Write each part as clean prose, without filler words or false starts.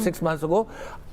6 months ago।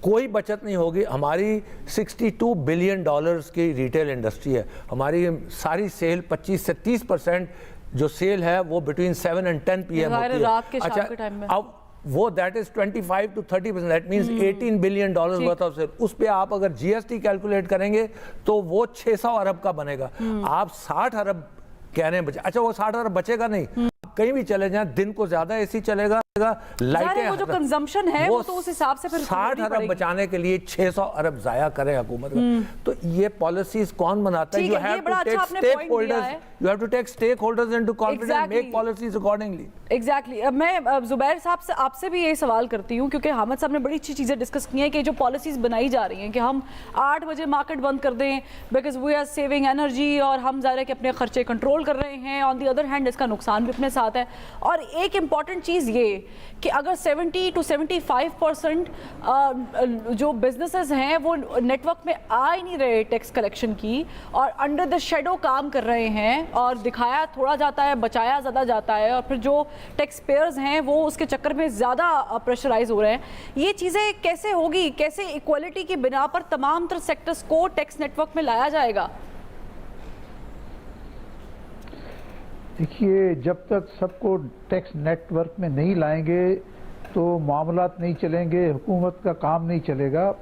کوئی بچت نہیں ہوگی. ہماری $62 بلین کی ریٹیل انڈسٹری ہے. ہماری ساری سیل 25 سے 30% جو سیل ہے وہ بٹوین 7 and 10 PM ہوتی ہے. رات کے شام کے ٹائم میں اب وہ that is 25 to 30%, that means $18 billion worth of sale. اس پہ آپ اگر GST کیلکولیٹ کریں گے تو وہ 600 ارب کا بنے گا. آپ 60 ارب کہہ رہے ہیں بچے. اچھا وہ 60 ارب بچے گا نہیں, کہیں بھی چلے جائیں دن کو زیادہ اے سی چلے گا, لائٹیں, وہ جو کنزمپشن ہے وہ تو اس حساب سے پھر 60 ارب بچانے کے لیے 600 ارب ضائع کرے حکومت کا. تو یہ پالیسیز کون بناتا ہے؟ You have to take stakeholders into confidence, make policies accordingly. Exactly. میں زبیر صاحب سے آپ سے بھی یہ سوال کرتی ہوں, کیونکہ حامد صاحب نے بڑی اچھی چیزیں ڈسکس کی ہیں کہ جو پالیسیز بنائی جا رہی ہیں کہ ہم 8 بجے مارکیٹ بند کر دیں because we are saving energy, اور ہم ظاہر ہے کہ اپنے خرچے کنٹرول کر رہے ہیں. آن دی ادر ہینڈ اس کا نقصان بھی اپنے ساتھ ہے. اور ایک امپورٹنٹ چیز یہ کہ اگر 70 to 75% جو بزنسز ہیں وہ نیٹ ورک میں آ ہی نہیں رہے ٹیکس کلیکشن کی, اور انڈر دا شیڈو کام کر رہے ہیں, اور دکھایا تھوڑا جاتا ہے, بچایا زیادہ جاتا ہے, اور پھر جو ٹیکس پیئرز ہیں وہ اس کے چکر میں زیادہ پریشرائز ہو رہے ہیں. یہ چیزیں کیسے ہوگی؟ کیسے ایکوالٹی کی بنا پر تمام تر سیکٹرز کو ٹیکس نیٹ ورک میں لایا جائے گا؟ دیکھیے, جب تک سب کو ٹیکس نیٹ ورک میں نہیں لائیں گے تو معاملات نہیں چلیں گے, حکومت کا کام نہیں چلے گا.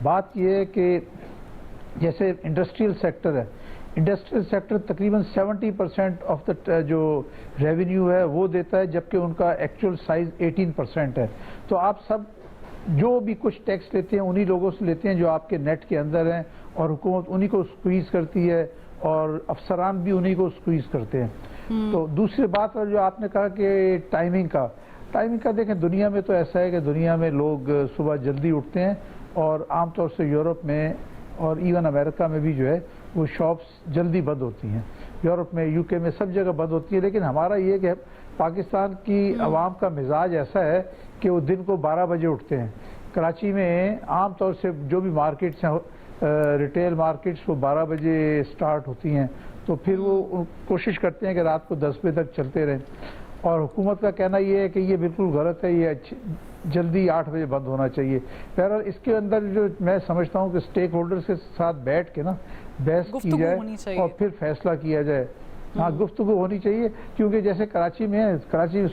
بات یہ ہے کہ جیسے انڈسٹریل سیکٹر ہے, انڈسٹریل سیکٹر تقریباً 70% آف دا جو ریونیو ہے وہ دیتا ہے, جبکہ ان کا ایکچوئل سائز 18% ہے. تو آپ سب جو بھی کچھ ٹیکس لیتے ہیں انہی لوگوں سے لیتے ہیں جو آپ کے نیٹ کے اندر ہیں, اور حکومت انہی کو سکویز کرتی ہے, اور افسران بھی انہی کو سکویز کرتے ہیں. تو دوسری بات جو آپ نے کہا کہ ٹائمنگ کا دیکھیں, دنیا میں تو ایسا ہے کہ دنیا میں لوگ صبح جلدی اٹھتے ہیں, اور عام طور سے یورپ میں اور ایون امریکہ میں بھی جو ہے وہ شاپس جلدی بند ہوتی ہیں. یورپ میں, UK میں, سب جگہ بند ہوتی ہے. لیکن ہمارا یہ کہ پاکستان کی عوام کا مزاج ایسا ہے کہ وہ دن کو 12 بجے اٹھتے ہیں. کراچی میں عام طور سے جو بھی مارکیٹس ہیں, ریٹیل مارکیٹس, وہ 12 بجے سٹارٹ ہوتی ہیں, تو پھر وہ کوشش کرتے ہیں کہ رات کو 10 بجے تک چلتے رہیں. اور حکومت کا کہنا یہ ہے کہ یہ بالکل غلط ہے, یہ جلدی 8 بجے بند ہونا چاہیے. بہرحال اس کے اندر جو میں سمجھتا ہوں کہ اسٹیک ہولڈرز کے ساتھ بیٹھ کے نا بحث کی جائے اور پھر فیصلہ کیا جائے. ہاں, گفتگو ہونی چاہیے, کیونکہ جیسے کراچی میں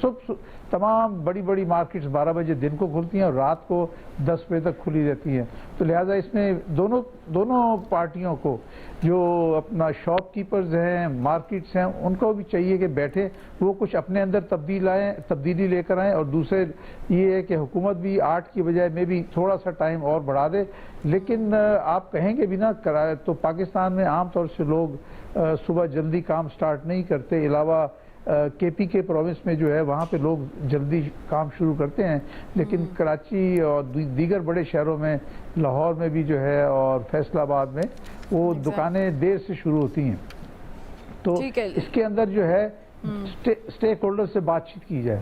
صبح تمام بڑی بڑی مارکیٹس 12 بجے دن کو کھلتی ہیں اور رات کو 10 بجے تک کھلی رہتی ہیں. تو لہٰذا اس میں دونوں پارٹیوں کو, جو اپنا شاپ کیپرز ہیں, مارکیٹس ہیں, ان کو بھی چاہیے کہ بیٹھے, وہ کچھ اپنے اندر تبدیلی لے کر آئیں. اور دوسرے یہ ہے کہ حکومت بھی 8 کی بجائے میں بھی تھوڑا سا ٹائم اور بڑھا دے. لیکن آپ کہیں گے بھی نا تو پاکستان میں عام طور سے لوگ صبح جلدی کام سٹارٹ نہیں کرتے. علاوہ KPK پروونس میں جو ہے وہاں پہ لوگ جلدی کام شروع کرتے ہیں, لیکن کراچی اور دیگر بڑے شہروں میں, لاہور میں بھی جو ہے اور فیصل آباد میں, وہ دکانیں دیر سے شروع ہوتی ہیں. تو اس کے اندر جو ہے اسٹیک ہولڈر سے بات چیت کی جائے.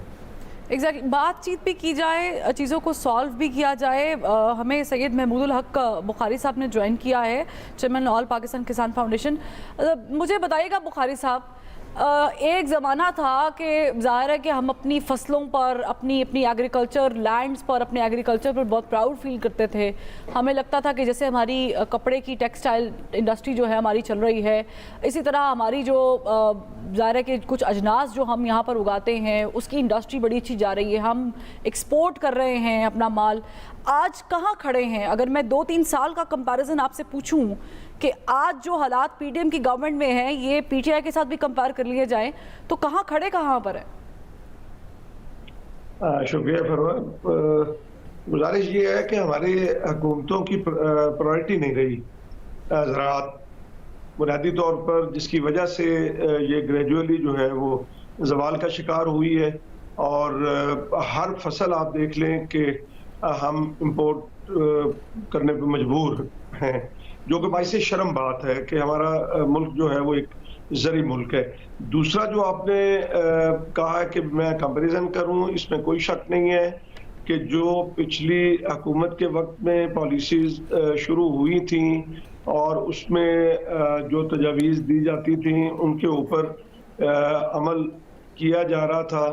ایگزیکٹلی, بات چیت بھی کی جائے, چیزوں کو سالو بھی کیا جائے. ہمیں سید محمود الحق بخاری صاحب نے جوائن کیا ہے, چیئرمین آل پاکستان کسان فاؤنڈیشن. مجھے بتائیے گا بخاری صاحب, ایک زمانہ تھا کہ ظاہر ہے کہ ہم اپنی فصلوں پر, اپنی ایگریکلچر لینڈز پر, اپنے ایگریکلچر پر بہت پراؤڈ فیل کرتے تھے. ہمیں لگتا تھا کہ جیسے ہماری کپڑے کی ٹیکسٹائل انڈسٹری جو ہے ہماری چل رہی ہے, اسی طرح ہماری جو ظاہر ہے کہ کچھ اجناس جو ہم یہاں پر اگاتے ہیں اس کی انڈسٹری بڑی اچھی جا رہی ہے, ہم ایکسپورٹ کر رہے ہیں اپنا مال. آج کہاں کھڑے ہیں؟ اگر میں 2-3 سال کا کمپیریزن آپ سے پوچھوں کہ آج جو حالات PDM کی گورنمنٹ میں ہیں, یہ PTI کے ساتھ بھی کمپیئر کر لیے جائیں تو کہاں کھڑے کہاں پر ہیں؟ شکریہ فروا. گزارش یہ ہے کہ ہماری حکومتوں کی پرائرٹی نہیں رہی زراعت بنیادی طور پر, جس کی وجہ سے یہ گریجولی جو ہے وہ زوال کا شکار ہوئی ہے. اور ہر فصل آپ دیکھ لیں کہ ہم امپورٹ کرنے پہ مجبور ہیں, جو کہ باعث شرم بات ہے کہ ہمارا ملک جو ہے وہ ایک زرعی ملک ہے. دوسرا جو آپ نے کہا کہ میں کمپیریزن کروں, اس میں کوئی شک نہیں ہے کہ جو پچھلی حکومت کے وقت میں پالیسیز شروع ہوئی تھیں اور اس میں جو تجاویز دی جاتی تھیں ان کے اوپر عمل کیا جا رہا تھا.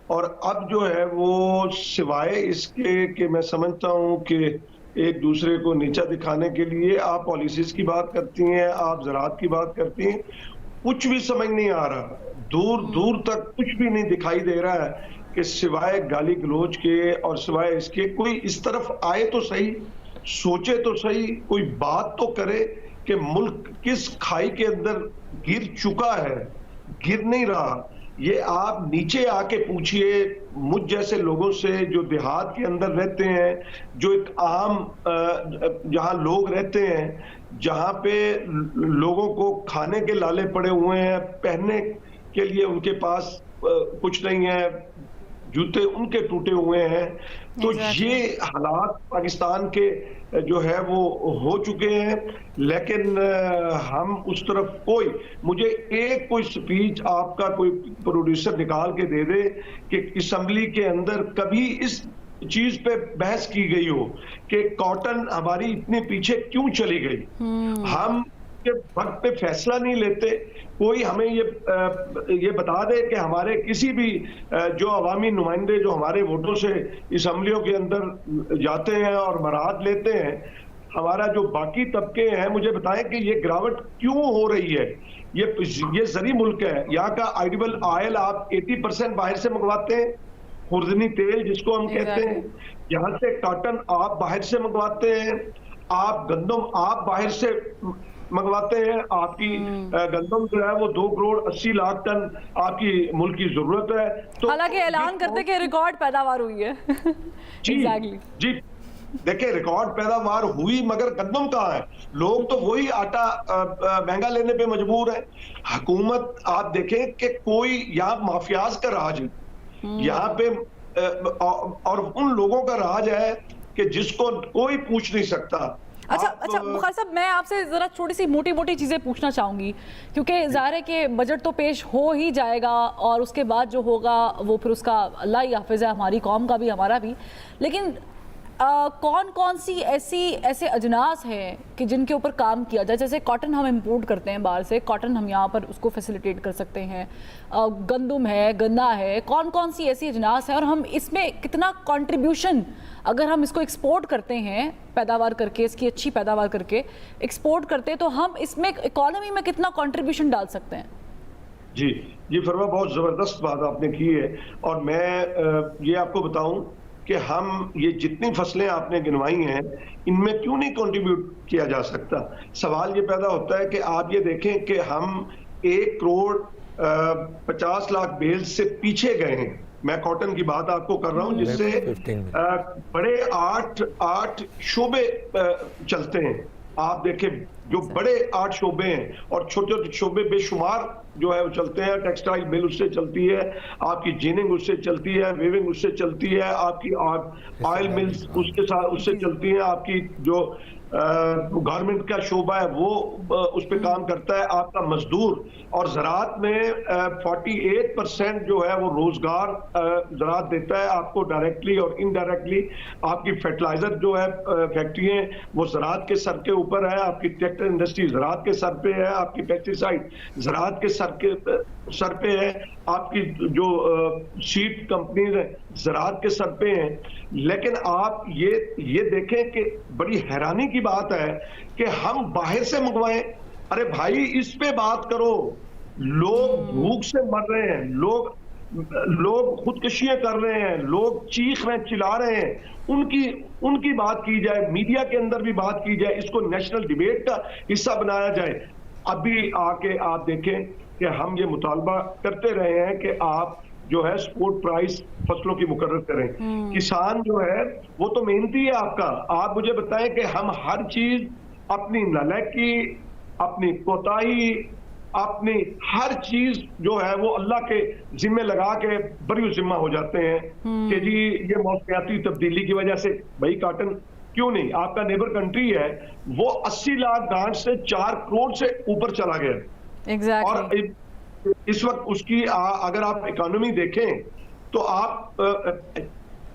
اور اب جو ہے وہ سوائے اس کے کہ میں سمجھتا ہوں کہ ایک دوسرے کو نیچا دکھانے کے لیے آپ پالیسیز کی بات کرتی ہیں, آپ زراعت کی بات کرتی ہیں, کچھ بھی سمجھ نہیں آ رہا, دور دور تک کچھ بھی نہیں دکھائی دے رہا ہے کہ سوائے گالی گلوچ کے اور سوائے اس کے کوئی اس طرف آئے تو صحیح, سوچے تو صحیح, کوئی بات تو کرے کہ ملک کس کھائی کے اندر گر چکا ہے, گر نہیں رہا. یہ آپ نیچے آ کے پوچھئے مجھ جیسے لوگوں سے جو دیہات کے اندر رہتے ہیں, جو ایک عام جہاں لوگ رہتے ہیں, جہاں پہ لوگوں کو کھانے کے لالے پڑے ہوئے ہیں, پہننے کے لیے ان کے پاس کچھ نہیں ہے, جوتے ان کے ٹوٹے ہوئے ہیں. تو یہ حالات پاکستان کے جو ہے وہ ہو چکے ہیں. لیکن ہم اس طرف مجھے ایک کوئی سپیچ آپ کا کوئی پروڈیوسر نکال کے دے دے کہ اسمبلی کے اندر کبھی اس چیز پہ بحث کی گئی ہو کہ کاٹن ہماری اتنے پیچھے کیوں چلی گئی. ہم وقت پہ فیصلہ نہیں لیتے. کوئی ہمیں یہ بتا دے کہ ہمارے کسی بھی جو عوامی نمائندے جو ہمارے ووٹوں سے اسمبلیوں کے اندر جاتے ہیں اور برات لیتے ہیں, ہمارا جو باقی طبقے ہیں, مجھے بتائیں کہ یہ گراوٹ کیوں ہو رہی ہے. یہ زرعی ملک ہے, یہاں کا ایڈیبل آئل آپ 80% باہر سے منگواتے ہیں, خوردنی تیل جس کو ہم کہتے ہیں, یہاں سے کاٹن آپ باہر سے منگواتے ہیں, آپ گندم آپ باہر سے منگواتے ہیں. آپ کی گندم جو ہے وہ 2 کروڑ 80 لاکھ ٹن آپ کی ملک کی ضرورت ہے. تو حالانکہ اعلان کرتے کہ ریکارڈ پیداوار ہوئی ہے. جی دیکھیں ریکارڈ پیداوار ہوئی, مگر گندم کہاں ہے؟ لوگ تو وہی آٹا مہنگا لینے پہ مجبور ہیں. حکومت آپ دیکھیں کہ کوئی یہاں مافیاز کا راج ہے یہاں پہ, اور ان لوگوں کا راج ہے کہ جس کو کوئی پوچھ نہیں سکتا. اچھا بخاری صاحب, میں آپ سے ذرا چھوٹی سی موٹی چیزیں پوچھنا چاہوں گی, کیونکہ ظاہر ہے کہ بجٹ تو پیش ہو ہی جائے گا اور اس کے بعد جو ہوگا وہ پھر اس کا اللہ ہی حافظ ہے, ہماری قوم کا بھی ہمارا بھی. لیکن کون سی ایسے اجناس ہیں کہ جن کے اوپر کام کیا جائے؟ جیسے کاٹن ہم امپورٹ کرتے ہیں باہر سے, کاٹن ہم یہاں پر اس کو فیسیلیٹیٹ کر سکتے ہیں, گندم ہے, گنا ہے, کون سی ایسی اجناس ہیں, اور ہم اس میں کتنا کنٹریبیوشن, اگر ہم اس کو ایکسپورٹ کرتے ہیں پیداوار کر کے, اس کی اچھی پیداوار کر کے ایکسپورٹ کرتے ہیں, تو ہم اس میں اکانومی میں کتنا کنٹریبیوشن ڈال سکتے ہیں؟ جی فرما, بہت زبردست بات آپ نے کی ہے. اور میں یہ آپ کو بتاؤں کہ ہم یہ جتنی فصلیں آپ نے گنوائی ہیں ان میں کیوں نہیں کنٹریبیوٹ کیا جا سکتا. سوال یہ پیدا ہوتا ہے کہ آپ یہ دیکھیں کہ ہم 1 کروڑ 50 لاکھ بیل سے پیچھے گئے ہیں. میں کاٹن کی بات آپ کو کر رہا ہوں, جس سے بڑے 8 شعبے چلتے ہیں. آپ دیکھیں جو بڑے 8 شعبے ہیں اور چھوٹے چھوٹے شعبے بے شمار جو ہے وہ چلتے ہیں. ٹیکسٹائل مل اس سے چلتی ہے, آپ کی جیننگ اس سے چلتی ہے, ویونگ اس سے چلتی ہے, آپ کی آئل ملز اس کے ساتھ اس سے چلتی ہیں, آپ کی جو گارمنٹ کا شعبہ ہے وہ اس پہ کام کرتا ہے, آپ کا مزدور. اور زراعت میں 48% جو ہے وہ روزگار زراعت دیتا ہے آپ کو ڈائریکٹلی اور انڈائریکٹلی. آپ کی فرٹیلائزر جو ہے فیکٹری ہیں وہ زراعت کے سر کے اوپر ہے, آپ کی ٹریکٹر انڈسٹری زراعت کے سر پہ ہے, آپ کی پیسٹی سائڈ زراعت کے سر پہ ہے, آپ کی جو سیڈ کمپنیز ہیں زراعت کے سر پہ ہیں. لیکن آپ یہ دیکھیں کہ بڑی حیرانی کی بات ہے کہ ہم باہر سے منگوائیں. ارے بھائی اس پہ بات کرو. لوگ بھوک سے مر رہے ہیں, لوگ خودکشیاں کر رہے ہیں, لوگ چیخ رہے ہیں, چلا رہے ہیں. ان کی بات کی جائے, میڈیا کے اندر بھی بات کی جائے, اس کو نیشنل ڈیبیٹ کا حصہ بنایا جائے. ابھی آ کے آپ دیکھیں کہ ہم یہ مطالبہ کرتے رہے ہیں کہ آپ جو ہے سپورٹ پرائس فصلوں کی مقرر کریں. کسان جو ہے وہ تو محنتی ہے آپ کا. آپ مجھے بتائیں کہ ہم ہر چیز اپنی نالائکی, اپنی کوتاہی, اپنی ہر چیز جو ہے وہ اللہ کے ذمہ لگا کے بری ذمہ ہو جاتے ہیں کہ جی یہ موسمیاتی تبدیلی کی وجہ سے. بھائی کاٹن کیوں نہیں, آپ کا نیبر کنٹری ہے وہ 80 لاکھ گانٹ سے 4 کروڑ سے اوپر چلا گیا. اور اس وقت اس کی اگر آپ اکانومی دیکھیں تو آپ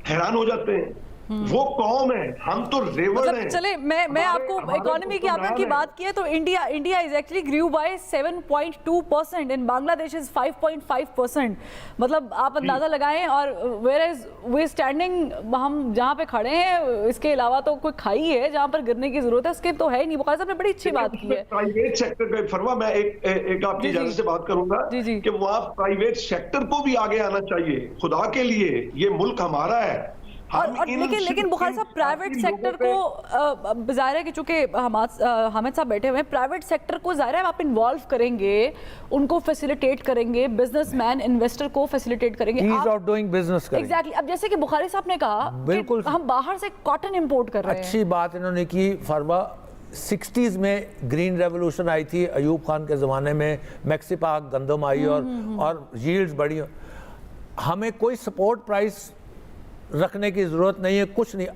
حیران ہو جاتے ہیں وہ قوم ہے, ہم تو ریور ہیں. چلے میں آپ کو اکانومی کی آپ کی بات کی ہے تو India is actually grew by 7.2% and Bangladesh is 5.5%. مطلب آپ اندازہ لگائیں, اور whereas we standing, ہم جہاں پہ کھڑے ہیں اس کے علاوہ تو کوئی کھائی ہے جہاں پر گرنے کی ضرورت ہے, اس کے تو ہے ہی نہیں. بخاری صاحب نے بڑی اچھی بات کی ہے. پرائیویٹ سیکٹر کا فرما, میں ایک آپ کی اجازت سے بات کروں گا کہ وہاں پرائیویٹ سیکٹر کو بھی آگے آنا چاہیے. خدا کے لیے یہ ملک ہمارا ہے. اور لیکن بخاری صاحب پرائیویٹ سیکٹر کو ظاہر ہے کہ چونکہ حامد صاحب بیٹھے ہوئے ہیں, پرائیویٹ سیکٹر کو ظاہر ہے آپ انوالو کریں گے, ان کو فیسیلیٹیٹ کریں گے, بزنس مین انویسٹر کو فیسیلیٹیٹ کریں گے, ایز آف ڈوئنگ بزنس کریں گے. ایگزیکٹلی. اب جیسے کہ بخاری صاحب نے کہا بالکل ہم باہر سے کاٹن امپورٹ کر رہے ہیں. اچھی بات انہوں نے کی فرما. 60s میں گرین ریولوشن آئی تھی ایوب خان کے زمانے میں, میکسی پاک گندم آئی اور ییلڈز بڑھی. ہمیں کوئی سپورٹ پرائس رکھنے کی ضرورت نہیں ہے, کچھ نہیں.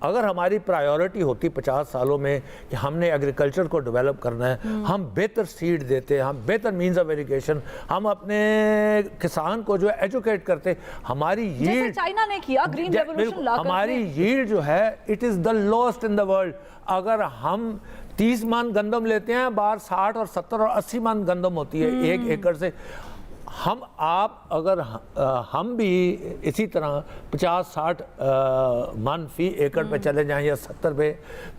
اگر ہماری پرائیورٹی ہوتی 50 سالوں میں کہ ہم نے ایگریکلچر کو ڈیولپ کرنا ہے, ہم بہتر سیڈ دیتے, ہم بہتر مینز آف ایجوکیشن, ہم اپنے کسان کو جو ایجوکیٹ کرتے, ہماری ییلڈ چائنا نے کیا گرین ریولوشن لا کر, ہماری ییلڈ جو ہے it is the lowest in the world. اگر ہم 30 من گندم لیتے ہیں, باہر 60 اور 70 اور 80 من گندم ہوتی ہے ایک ایکڑ سے. اگر ہم بھی اسی طرح 50-60 من فی ایکڑ پہ چلے جائیں یا 70 پہ,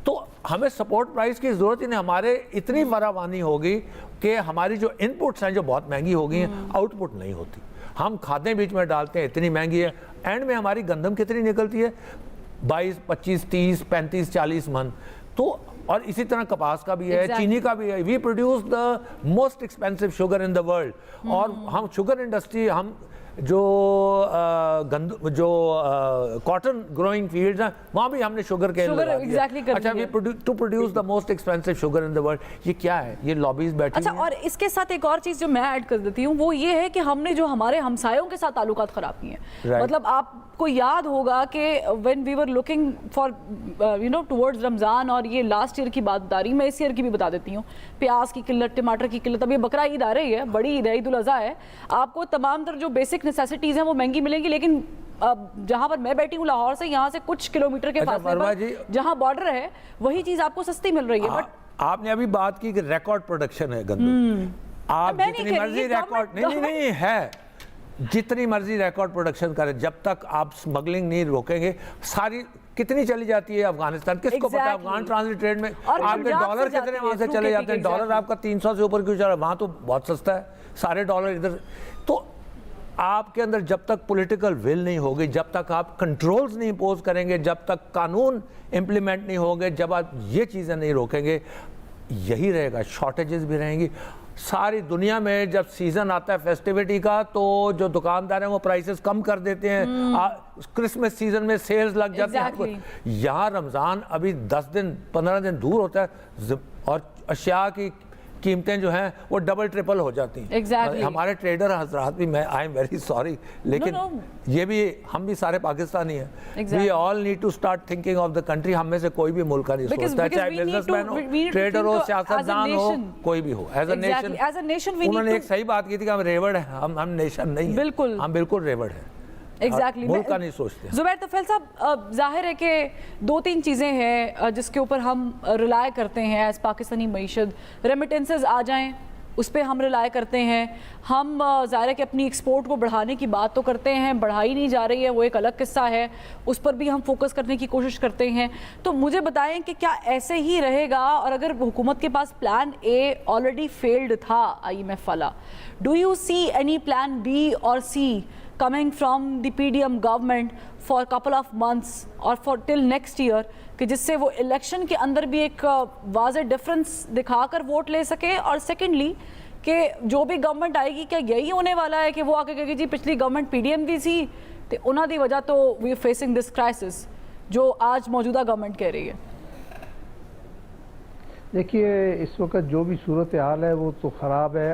تو ہمیں سپورٹ پرائس کی ضرورت ہی نہیں. ہمارے اتنی فراوانی ہوگی کہ ہماری جو ان پٹس ہیں جو بہت مہنگی ہو گئی ہیں, آؤٹ پٹ نہیں ہوتی. ہم کھادیں بیچ میں ڈالتے ہیں, اتنی مہنگی ہے. اینڈ میں ہماری گندم کتنی نکلتی ہے, 22, 25, 30, 35, 40 من. تو اور اسی طرح کپاس کا بھی ہے, چینی کا بھی ہے. We produce the most expensive sugar in the world. اور ہم شوگر انڈسٹری, ہم جو کاٹن گروئنگ فیلڈز ہیں وہاں بھی ہم نے شوگر کین لگا دیا. اچھا, to produce the most expensive sugar in the world. یہ کیا ہے, یہ لابیز بیٹھی ہیں. اچھا, اور اس کے ساتھ ایک اور چیز جو میں ایڈ کر دیتی ہوں وہ یہ ہے کہ ہم نے جو ہمارے ہمسایوں کے ساتھ تعلقات خراب کیے ہیں. مطلب آپ کو یاد ہوگا کہ when we were looking for towards رمضان, اور یہ لاسٹ ایئر کی بات بتا رہی, میں اس ایئر کی بھی بتا دیتی ہوں, پیاز کی قلت, ٹماٹر کی قلت. اب یہ بقرہ عید آ رہی ہے, بڑی عید ہے, عید الاضحیٰ ہے, آپ کو تمام تر جو بیسک نیسیسٹیز ہیں وہ مہنگی ملیں گی. لیکن جہاں پر میں بیٹھی ہوں لاہور سے, یہاں سے کچھ کلومیٹر کے فاصلے پر جہاں بارڈر ہے, وہی چیز آپ کو سستی مل رہی ہے. بٹ آپ نے ابھی بات کی کہ ریکارڈ پروڈکشن ہے گندم. آپ جتنی مرضی ریکارڈ نہیں ہے, جتنی مرضی ریکارڈ پروڈکشن کریں, جب تک آپ سمگلنگ نہیں روکیں گے, ساری کتنی چلی جاتی ہے افغانستان, کس کو پتا. افغان ٹرانزٹ ٹریڈ میں آپ کے ڈالر کتنے وہاں سے چلے جاتے ہیں. ڈالر آپ کا 300 سے اوپر کیوں چل رہا ہے, وہاں تو بہت سستا ہے, سارے ڈالر ادھر. تو آپ کے اندر جب تک پولیٹیکل ول نہیں ہوگی, جب تک آپ کنٹرولز نہیں امپوز کریں گے, جب تک قانون امپلیمنٹ نہیں ہوگے, جب آپ یہ چیزیں نہیں روکیں گے, یہی رہے گا. شارٹیجز بھی رہیں گی. ساری دنیا میں جب سیزن آتا ہے فیسٹیوٹی کا, تو جو دکاندار ہیں وہ پرائسز کم کر دیتے ہیں. کرسمس سیزن میں سیلز لگ جاتے ہیں. یہاں رمضان ابھی 10 دن 15 دن دور ہوتا ہے, اور اشیاء کی قیمتیں جو ہیں وہ ڈبل ٹرپل ہو جاتی ہیں. ہمارے ٹریڈر حضرات بھی, میں آئی ایم ویری سوری, لیکن یہ بھی, ہم بھی سارے پاکستانی ہیں. We all need to start thinking of the country. ہم میں سے کوئی بھی ملک کا نہیں سوچتا, چاہے بزنس مین ہو, ٹریڈر ہو, سیاستدان ہو, کوئی بھی ہو. ایز اے نیشن انہوں نے ایک صحیح بات کی تھی کہ ہم ریورڈ ہیں. ہم نیشن نہیں ہیں, ہم بالکل ریورڈ ہیں. ملک کا نہیں سوچتے. زبیر طفیل صاحب, ظاہر ہے کہ 2-3 چیزیں ہیں جس کے اوپر ہم ریلائی کرتے ہیں ایز پاکستانی معیشت. ریمیٹنسز آ جائیں اس پہ ہم ریلائی کرتے ہیں. ہم ظاہر ہے کہ اپنی ایکسپورٹ کو بڑھانے کی بات تو کرتے ہیں, بڑھائی نہیں جا رہی ہے, وہ ایک الگ قصہ ہے, اس پر بھی ہم فوکس کرنے کی کوشش کرتے ہیں. تو مجھے بتائیں کہ کیا ایسے ہی رہے گا, اور اگر حکومت کے پاس پلان اے آلریڈی فیلڈ تھا IMF والا, do you see any plan be اور سی coming from the PDM government for a couple of months or for till next year, کہ جس سے وہ الیکشن کے اندر بھی ایک واضح ڈفرنس دکھا کر ووٹ لے سکے. اور سیکنڈلی کہ جو بھی گورنمنٹ آئے گی, کیا یہی ہونے والا ہے کہ وہ آگے کہے گی جی پچھلی گورنمنٹ PDM دی سی تے انہاں دی وجہ تو we are facing this crisis جو آج موجودہ گورنمنٹ کہہ رہی ہے. دیکھیے, اس وقت جو بھی صورتحال ہے وہ تو خراب ہے.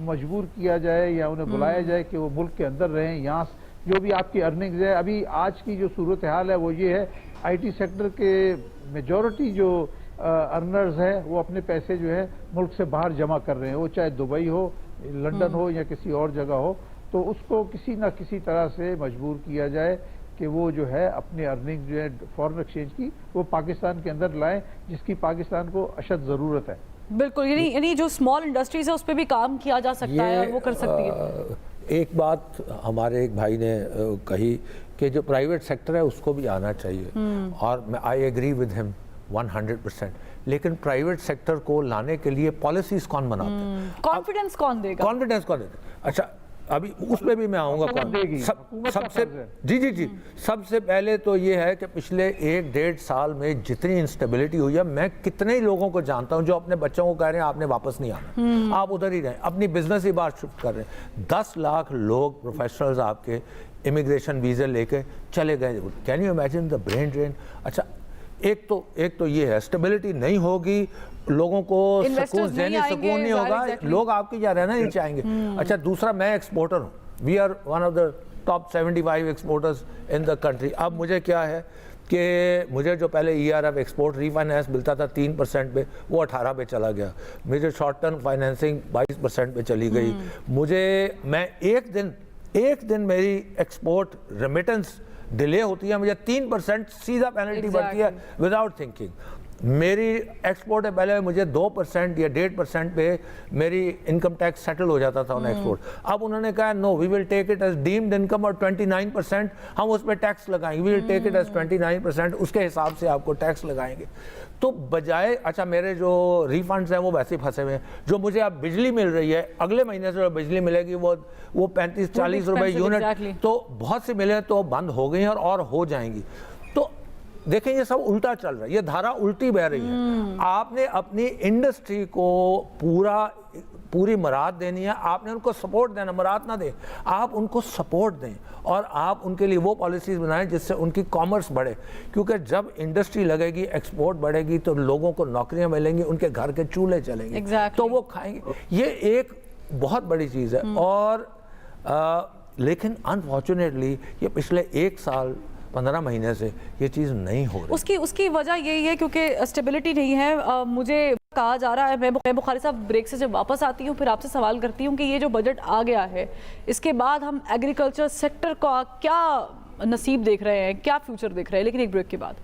مجبور کیا جائے یا انہیں بلایا جائے کہ وہ ملک کے اندر رہیں, یہاں جو بھی آپ کی ارننگز ہے. ابھی آج کی جو صورتحال ہے وہ یہ ہے, آئی ٹی سیکٹر کے میجورٹی جو ارنرز ہیں وہ اپنے پیسے جو ہے ملک سے باہر جمع کر رہے ہیں, وہ چاہے دبئی ہو, لنڈن ہو یا کسی اور جگہ ہو. تو اس کو کسی نہ کسی طرح سے مجبور کیا جائے کہ وہ جو ہے اپنی ارننگ جو ہے فورن ایکسچینج کی وہ پاکستان کے اندر لائیں, جس کی پاکستان کو اشد ضرورت ہے. بالکل, یعنی جو اسمال انڈسٹریز ہے اس پہ بھی کام کیا جا سکتا ہے اور وہ کر سکتی ہے. ایک بات ہمارے ایک بھائی نے کہی کہ جو پرائیویٹ سیکٹر ہے اس کو بھی آنا چاہیے, اور میں آئی ایگری ود ہم 100%. لیکن پرائیویٹ سیکٹر کو لانے کے لیے پالیسیز کون بناتے ہیں, کانفیڈنس کون دے گا, کانفیڈنس کون دیتا ہے. اچھا ابھی اس پہ بھی میں آؤں گا. سب سے پہلے تو یہ ہے کہ پچھلے 1-1.5 سال میں جتنی انسٹیبلٹی ہوئی ہے, میں کتنے لوگوں کو جانتا ہوں جو اپنے بچوں کو کہہ رہے ہیں آپ نے واپس نہیں آنا, آپ ادھر ہی رہیں, اپنی بزنس ہی باہر شفٹ کر رہے ہیں. 10 لاکھ لوگ پروفیشنلز آپ کے امیگریشن ویزے لے کے چلے گئے. Can you imagine the brain drain. اچھا ایک تو یہ ہے اسٹیبلٹی نہیں ہوگی, لوگوں کو ذہنی سکون نہیں ہوگا, لوگ آپ کی جا رہنا نہیں چاہیں گے. اچھا دوسرا, میں ایکسپورٹر ہوں, we are one of the top 75 exporters in the country. اب مجھے کیا ہے کہ مجھے جو پہلے ERF ایکسپورٹ ری فائنینس ملتا تھا 3% پہ, وہ 18 پہ چلا گیا. مجھے شارٹ ٹرم فائنینسنگ 22% پہ چلی گئی. میں ایک دن میری ایکسپورٹ ریمیٹنس ڈیلے ہوتی ہے, مجھے 3% سیدھا پینلٹی بڑھتی ہے وداؤٹ تھنکنگ. میری ایکسپورٹ ہے پہلے مجھے 2% یا 1.5% پہ میری انکم ٹیکس سیٹل ہو جاتا تھا آن ایکسپورٹ. اب انہوں نے کہا no, we will take it as deemed income, اور 29% ہم اس پہ ٹیکس لگائیں گے. وی ول ٹیک اٹ ایز 29%, اس کے حساب سے آپ کو ٹیکس لگائیں گے. تو بجائے, اچھا میرے جو ریفنڈز ہیں وہ ویسے پھنسے ہوئے ہیں. جو مجھے اب بجلی مل رہی ہے, اگلے مہینے سے بجلی ملے گی وہ 35-40 روپے یونٹ, تو بہت سے ملے تو بند ہو گئی ہیں اور ہو جائیں گی. تو دیکھیں یہ سب الٹا چل رہا ہے, یہ دھارا الٹی بہ رہی ہے. آپ نے اپنی انڈسٹری کو پوری مراد دینی ہے, آپ نے ان کو سپورٹ دینا, مراد نہ دیں, آپ ان کو سپورٹ دیں, اور آپ ان کے لیے وہ پالیسیز بنائیں جس سے ان کی کامرس بڑھے. کیونکہ جب انڈسٹری لگے گی, ایکسپورٹ بڑھے گی, تو لوگوں کو نوکریاں ملیں گی, ان کے گھر کے چولہے چلیں گے, تو وہ کھائیں گے. یہ ایک بہت بڑی چیز ہے. اور لیکن انفارچونیٹلی یہ پچھلے 1 سال 15 مہینے سے یہ چیز نہیں ہو رہی. اس کی وجہ یہی ہے کیونکہ اسٹیبلٹی نہیں ہے. مجھے کہا جا رہا ہے, میں بخاری صاحب بریک سے جب واپس آتی ہوں پھر آپ سے سوال کرتی ہوں کہ یہ جو بجٹ آ گیا ہے اس کے بعد ہم ایگریکلچر سیکٹر کا کیا نصیب دیکھ رہے ہیں, کیا فیوچر دیکھ رہے ہیں, لیکن ایک بریک کے بعد.